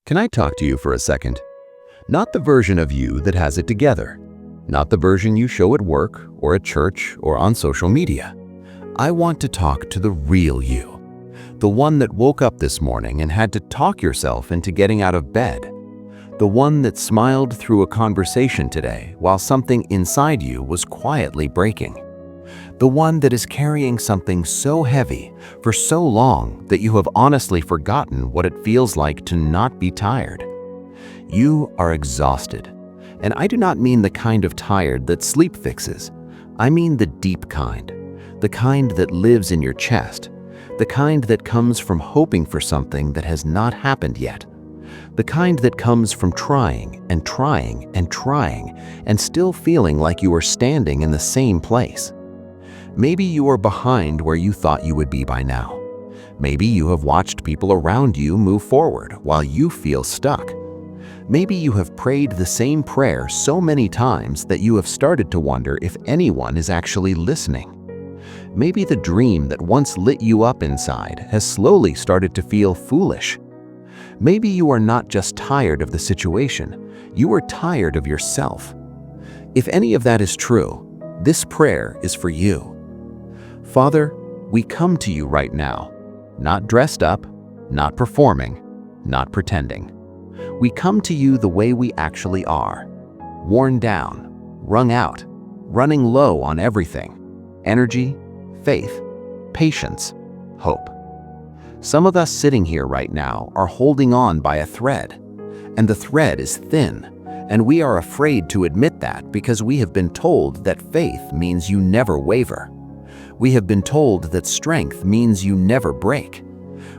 Can I talk to you for a second? Not the version of you that has it together. Not the version you show at work or at church or on social media. I want to talk to the real you. The one that woke up this morning and had to talk yourself into getting out of bed. The one that smiled through a conversation today while something inside you was quietly breaking. The one that is carrying something so heavy for so long that you have honestly forgotten what it feels like to not be tired. You are exhausted, and I do not mean the kind of tired that sleep fixes. I mean the deep kind, the kind that lives in your chest, the kind that comes from hoping for something that has not happened yet, the kind that comes from trying and trying and trying and still feeling like you are standing in the same place. Maybe you are behind where you thought you would be by now. Maybe you have watched people around you move forward while you feel stuck. Maybe you have prayed the same prayer so many times that you have started to wonder if anyone is actually listening. Maybe the dream that once lit you up inside has slowly started to feel foolish. Maybe you are not just tired of the situation, you are tired of yourself. If any of that is true, this prayer is for you. Father, we come to you right now, not dressed up, not performing, not pretending. We come to you the way we actually are, worn down, wrung out, running low on everything: energy, faith, patience, hope. Some of us sitting here right now are holding on by a thread, and the thread is thin, and we are afraid to admit that because we have been told that faith means you never waver. We have been told that strength means you never break.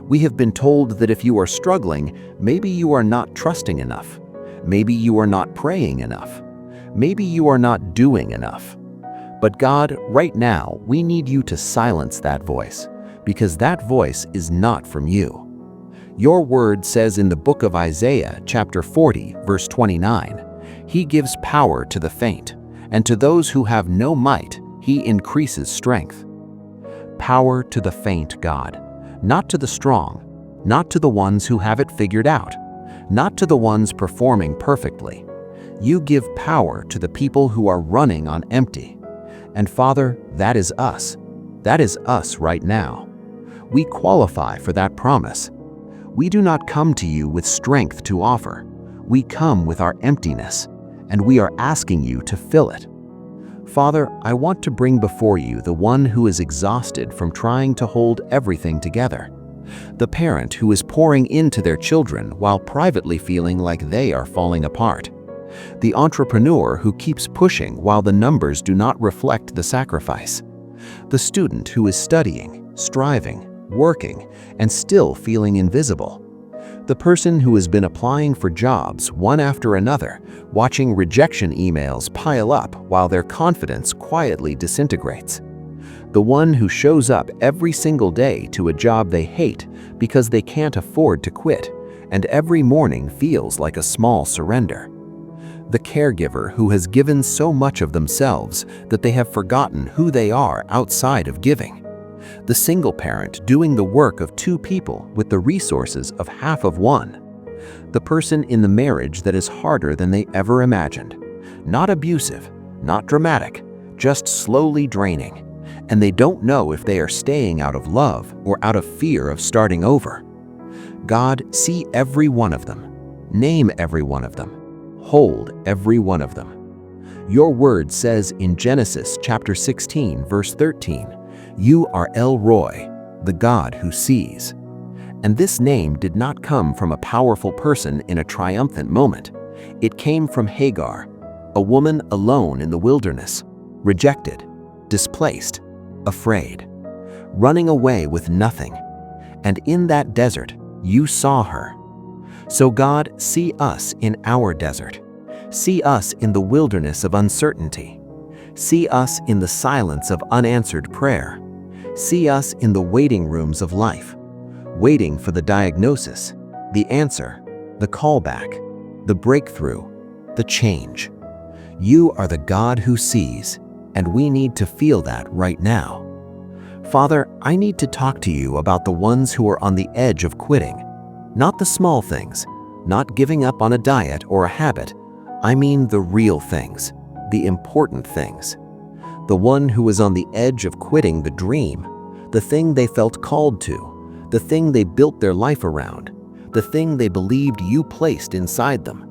We have been told that if you are struggling, maybe you are not trusting enough. Maybe you are not praying enough. Maybe you are not doing enough. But God, right now, we need you to silence that voice, because that voice is not from you. Your word says in the book of Isaiah, chapter 40, verse 29, He gives power to the faint, and to those who have no might, He increases strength. Power to the faint, God, not to the strong, not to the ones who have it figured out, not to the ones performing perfectly. You give power to the people who are running on empty. And Father, that is us. That is us right now. We qualify for that promise. We do not come to you with strength to offer. We come with our emptiness, and we are asking you to fill it. Father, I want to bring before you the one who is exhausted from trying to hold everything together, the parent who is pouring into their children while privately feeling like they are falling apart, the entrepreneur who keeps pushing while the numbers do not reflect the sacrifice, the student who is studying, striving, working, and still feeling invisible, the person who has been applying for jobs one after another, watching rejection emails pile up while their confidence quietly disintegrates, the one who shows up every single day to a job they hate because they can't afford to quit, and every morning feels like a small surrender, the caregiver who has given so much of themselves that they have forgotten who they are outside of giving, the single parent doing the work of two people with the resources of half of one, the person in the marriage that is harder than they ever imagined, not abusive, not dramatic, just slowly draining, and they don't know if they are staying out of love or out of fear of starting over. God, see every one of them, name every one of them, hold every one of them. Your word says in Genesis chapter 16, verse 13, You are El Roy, the God who sees. And this name did not come from a powerful person in a triumphant moment. It came from Hagar, a woman alone in the wilderness, rejected, displaced, afraid, running away with nothing. And in that desert, you saw her. So God, see us in our desert. See us in the wilderness of uncertainty. See us in the silence of unanswered prayer. See us in the waiting rooms of life, waiting for the diagnosis, the answer, the callback, the breakthrough, the change. You are the God who sees, and we need to feel that right now. Father, I need to talk to you about the ones who are on the edge of quitting, not the small things, Not giving up on a diet or a habit. I mean the real things, the important things. The one who was on the edge of quitting the dream, the thing they felt called to, the thing they built their life around, the thing they believed you placed inside them.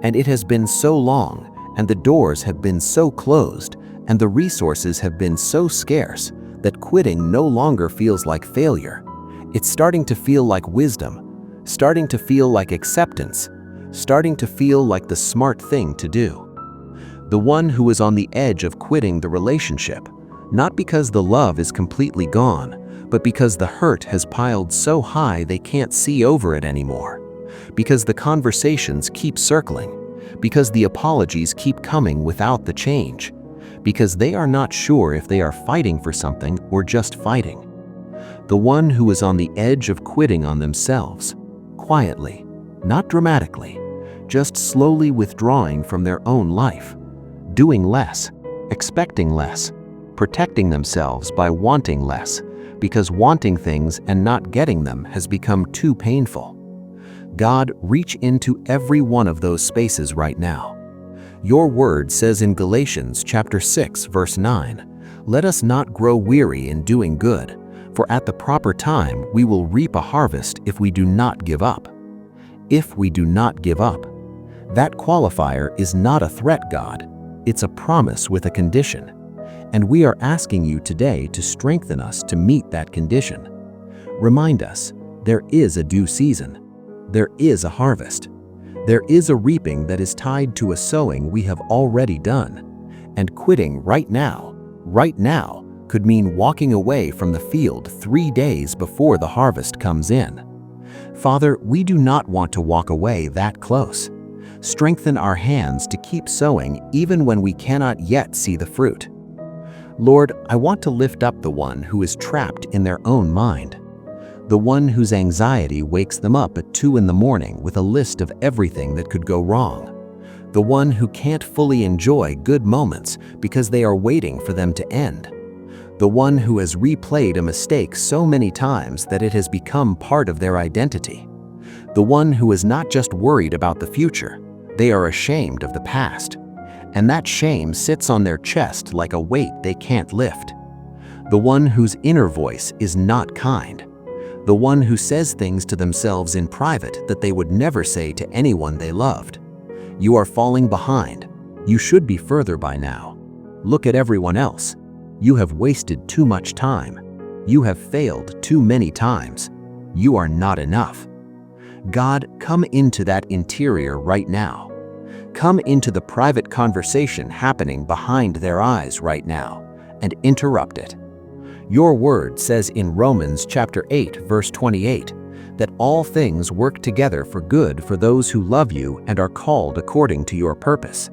And it has been so long, and the doors have been so closed, and the resources have been so scarce that quitting no longer feels like failure. It's starting to feel like wisdom, starting to feel like acceptance, starting to feel like the smart thing to do. The one who is on the edge of quitting the relationship, not because the love is completely gone, but because the hurt has piled so high they can't see over it anymore, because the conversations keep circling, because the apologies keep coming without the change, because they are not sure if they are fighting for something or just fighting. The one who is on the edge of quitting on themselves, quietly, not dramatically, just slowly withdrawing from their own life, doing less, expecting less, protecting themselves by wanting less, because wanting things and not getting them has become too painful. God, reach into every one of those spaces right now. Your word says in Galatians chapter 6, verse 9, "Let us not grow weary in doing good, for at the proper time we will reap a harvest if we do not give up." If we do not give up. That qualifier is not a threat, God. It's a promise with a condition. And we are asking you today to strengthen us to meet that condition. Remind us, there is a due season. There is a harvest. There is a reaping that is tied to a sowing we have already done. And quitting right now, could mean walking away from the field 3 days before the harvest comes in. Father, we do not want to walk away that close. Strengthen our hands to keep sowing even when we cannot yet see the fruit. Lord, I want to lift up the one who is trapped in their own mind. The one whose anxiety wakes them up at 2 in the morning with a list of everything that could go wrong. The one who can't fully enjoy good moments because they are waiting for them to end. The one who has replayed a mistake so many times that it has become part of their identity. The one who is not just worried about the future, they are ashamed of the past. And that shame sits on their chest like a weight they can't lift. The one whose inner voice is not kind. The one who says things to themselves in private that they would never say to anyone they loved. You are falling behind. You should be further by now. Look at everyone else. You have wasted too much time. You have failed too many times. You are not enough. God, come into that interior right now. Come into the private conversation happening behind their eyes right now and interrupt it. Your word says in Romans chapter 8, verse 28, that all things work together for good for those who love you and are called according to your purpose.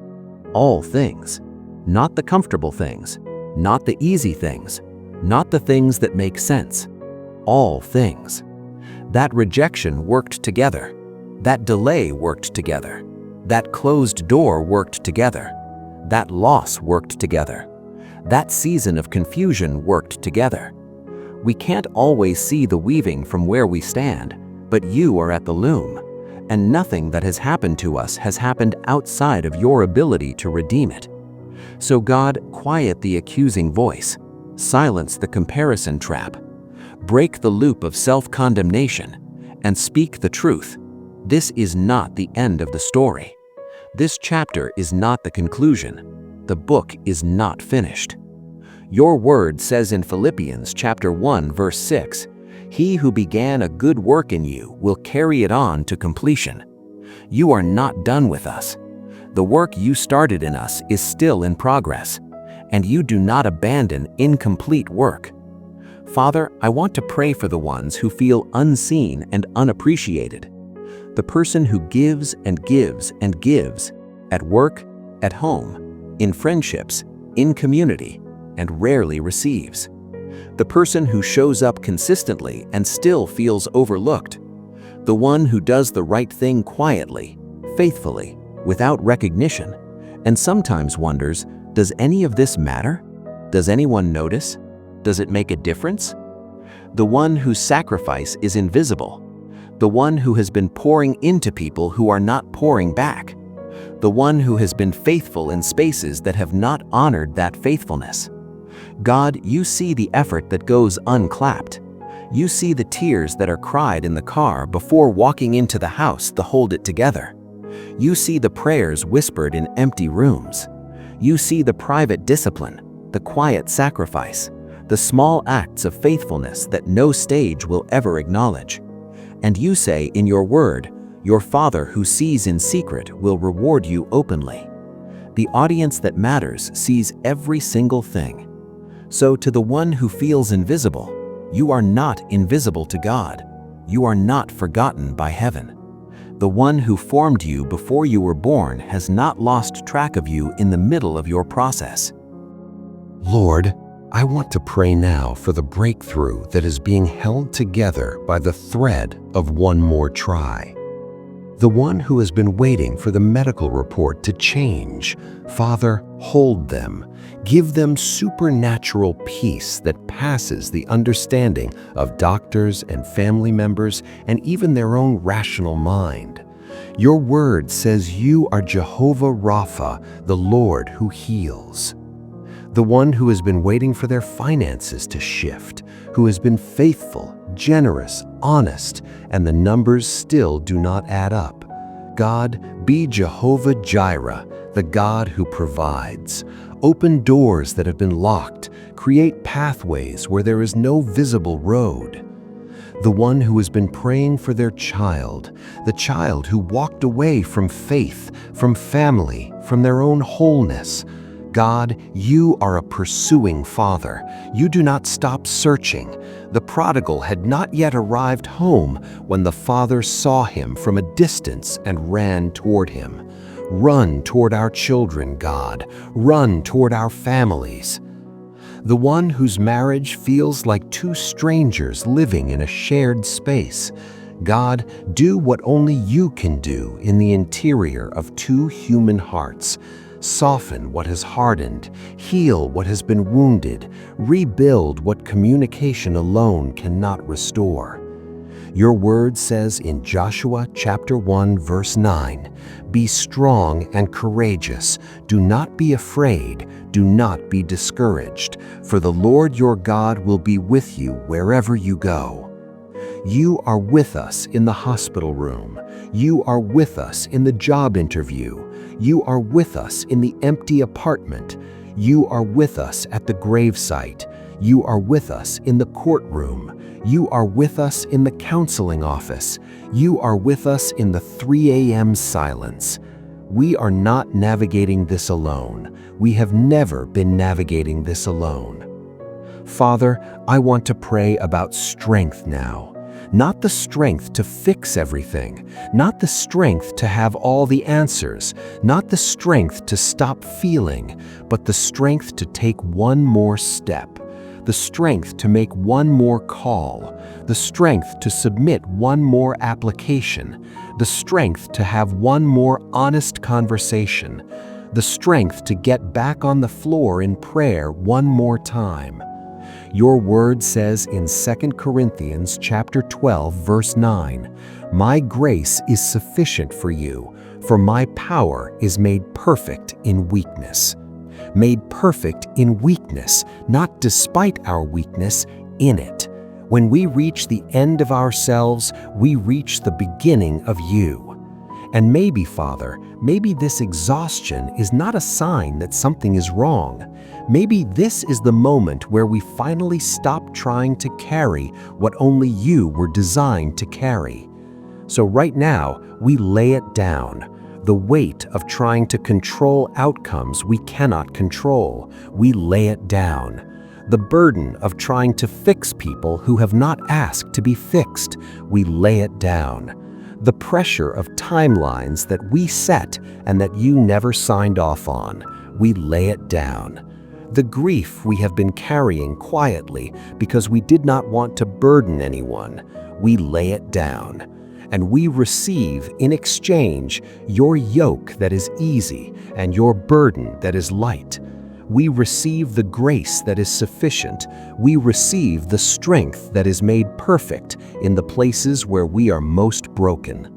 All things, not the comfortable things, not the easy things, not the things that make sense. All things. That rejection worked together. That delay worked together. That closed door worked together. That loss worked together. That season of confusion worked together. We can't always see the weaving from where we stand, but you are at the loom, and nothing that has happened to us has happened outside of your ability to redeem it. So God, quiet the accusing voice, silence the comparison trap, break the loop of self-condemnation, and speak the truth. This is not the end of the story. This chapter is not the conclusion. The book is not finished. Your word says in Philippians chapter 1, verse 6, "He who began a good work in you will carry it on to completion." You are not done with us. The work you started in us is still in progress, and you do not abandon incomplete work. Father, I want to pray for the ones who feel unseen and unappreciated. The person who gives and gives and gives, at work, at home, in friendships, in community, and rarely receives. The person who shows up consistently and still feels overlooked. The one who does the right thing quietly, faithfully, without recognition, and sometimes wonders, does any of this matter? Does anyone notice? Does it make a difference? The one whose sacrifice is invisible. the one who has been pouring into people who are not pouring back, the one who has been faithful in spaces that have not honored that faithfulness. God, you see the effort that goes unclapped. You see the tears that are cried in the car before walking into the house to hold it together. You see the prayers whispered in empty rooms. You see the private discipline, the quiet sacrifice, the small acts of faithfulness that no stage will ever acknowledge. And you say in your word, your Father who sees in secret will reward you openly. The audience that matters sees every single thing. So to the one who feels invisible, you are not invisible to God. You are not forgotten by heaven. The one who formed you before you were born has not lost track of you in the middle of your process. Lord, I want to pray now for the breakthrough that is being held together by the thread of one more try. The one who has been waiting for the medical report to change. Father, hold them. Give them supernatural peace that passes the understanding of doctors and family members and even their own rational mind. Your word says you are Jehovah Rapha, the Lord who heals. The one who has been waiting for their finances to shift, who has been faithful, generous, honest, and the numbers still do not add up. God, be Jehovah Jireh, the God who provides. Open doors that have been locked. Create pathways where there is no visible road. The one who has been praying for their child, the child who walked away from faith, from family, from their own wholeness. God, you are a pursuing Father. You do not stop searching. The prodigal had not yet arrived home when the Father saw him from a distance and ran toward him. Run toward our children, God. Run toward our families. The one whose marriage feels like two strangers living in a shared space. God, do what only you can do in the interior of two human hearts. Soften what has hardened, heal what has been wounded, rebuild what communication alone cannot restore. Your word says in Joshua chapter 1 verse 9, "Be strong and courageous, do not be afraid, do not be discouraged, for the Lord your God will be with you wherever you go." You are with us in the hospital room. You are with us in the job interview. You are with us in the empty apartment. You are with us at the gravesite. You are with us in the courtroom. You are with us in the counseling office. You are with us in the 3 a.m. silence. We are not navigating this alone. We have never been navigating this alone. Father, I want to pray about strength now. Not the strength to fix everything, not the strength to have all the answers, not the strength to stop feeling, but the strength to take one more step, the strength to make one more call, the strength to submit one more application, the strength to have one more honest conversation, the strength to get back on the floor in prayer one more time. Your word says in 2 Corinthians chapter 12 verse 9, "My grace is sufficient for you, for my power is made perfect in weakness." Made perfect in weakness, not despite our weakness, in it. When we reach the end of ourselves, we reach the beginning of you. And maybe, Father, maybe this exhaustion is not a sign that something is wrong. Maybe this is the moment where we finally stop trying to carry what only you were designed to carry. So right now, we lay it down. The weight of trying to control outcomes we cannot control, we lay it down. The burden of trying to fix people who have not asked to be fixed, we lay it down. The pressure of timelines that we set and that you never signed off on, we lay it down. The grief we have been carrying quietly because we did not want to burden anyone, we lay it down. And we receive in exchange your yoke that is easy and your burden that is light. We receive the grace that is sufficient. We receive the strength that is made perfect in the places where we are most broken.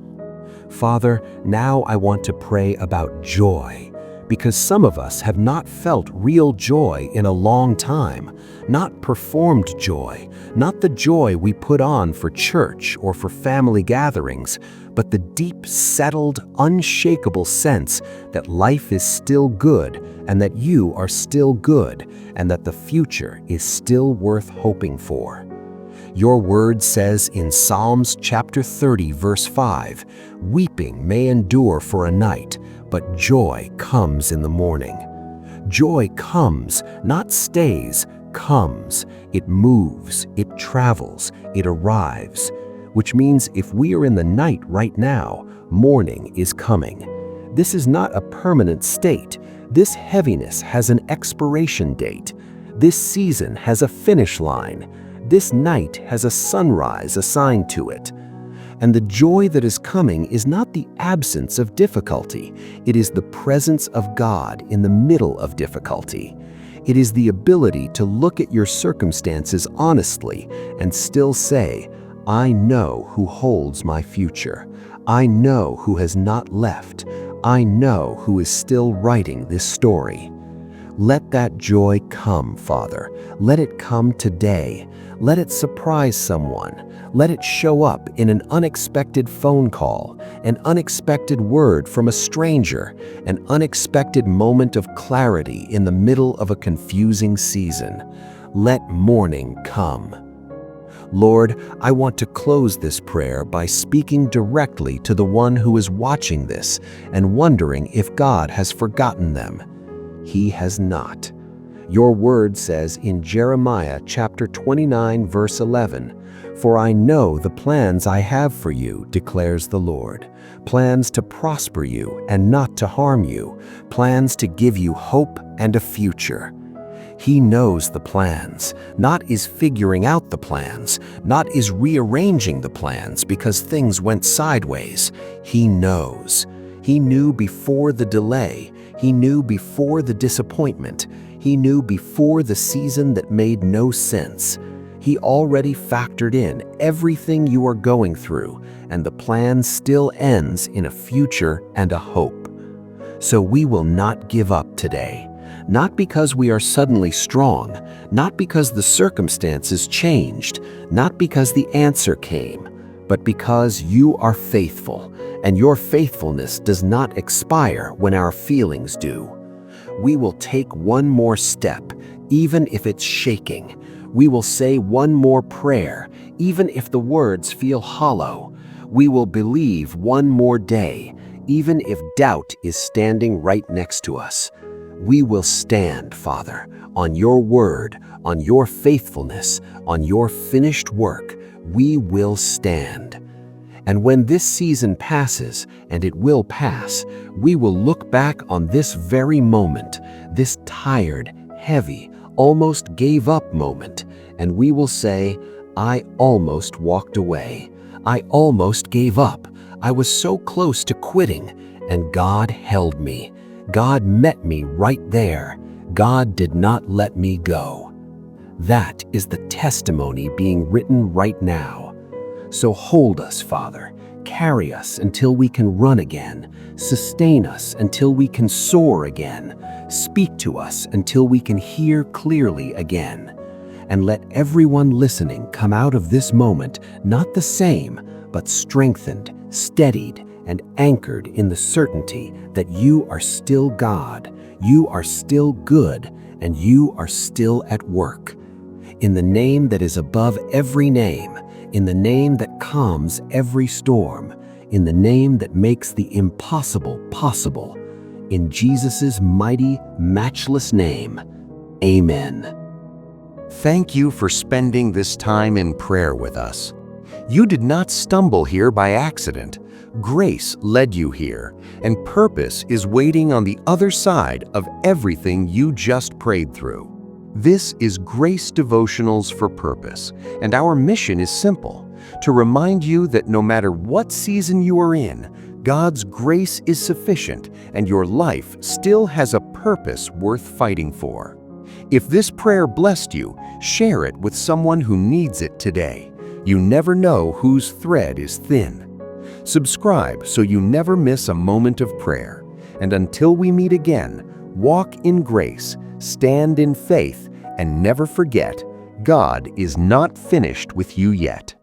Father, now I want to pray about joy, because some of us have not felt real joy in a long time, not performed joy, not the joy we put on for church or for family gatherings, but the deep, settled, unshakable sense that life is still good and that you are still good and that the future is still worth hoping for. Your word says in Psalms chapter 30, verse 5, "Weeping may endure for a night, but joy comes in the morning." Joy comes, not stays, comes. It moves, it travels, it arrives. Which means if we are in the night right now, morning is coming. This is not a permanent state. This heaviness has an expiration date. This season has a finish line. This night has a sunrise assigned to it. And the joy that is coming is not the absence of difficulty. It is the presence of God in the middle of difficulty. It is the ability to look at your circumstances honestly and still say, I know who holds my future. I know who has not left. I know who is still writing this story. Let that joy come, Father. Let it come today. Let it surprise someone. Let it show up in an unexpected phone call, an unexpected word from a stranger, an unexpected moment of clarity in the middle of a confusing season. Let morning come. Lord, I want to close this prayer by speaking directly to the one who is watching this and wondering if God has forgotten them. He has not. Your word says in Jeremiah chapter 29, verse 11, "For I know the plans I have for you, declares the Lord, plans to prosper you and not to harm you, plans to give you hope and a future." He knows the plans, not is figuring out the plans, not is rearranging the plans because things went sideways. He knows. He knew before the delay. He knew before the disappointment. He knew before the season that made no sense. He already factored in everything you are going through, and the plan still ends in a future and a hope. So we will not give up today. Not because we are suddenly strong, not because the circumstances changed, not because the answer came, but because you are faithful, and your faithfulness does not expire when our feelings do. We will take one more step, even if it's shaking. We will say one more prayer, even if the words feel hollow. We will believe one more day, even if doubt is standing right next to us. We will stand, Father, on your word, on your faithfulness, on your finished work. We will stand. And when this season passes, and it will pass, we will look back on this very moment, this tired, heavy, almost gave up moment, and we will say, I almost walked away. I almost gave up. I was so close to quitting, and God held me. God met me right there. God did not let me go. That is the testimony being written right now. So hold us, Father. Carry us until we can run again. Sustain us until we can soar again. Speak to us until we can hear clearly again. And let everyone listening come out of this moment not the same, but strengthened, steadied, and anchored in the certainty that you are still God, you are still good, and you are still at work. In the name that is above every name, in the name that calms every storm, in the name that makes the impossible possible, in Jesus' mighty, matchless name, amen. Thank you for spending this time in prayer with us. You did not stumble here by accident. Grace led you here, and purpose is waiting on the other side of everything you just prayed through. This is Grace Devotionals for Purpose, and our mission is simple: to remind you that no matter what season you are in, God's grace is sufficient, and your life still has a purpose worth fighting for. If this prayer blessed you, share it with someone who needs it today. You never know whose thread is thin. Subscribe so you never miss a moment of prayer. And until we meet again, walk in grace, stand in faith, and never forget, God is not finished with you yet.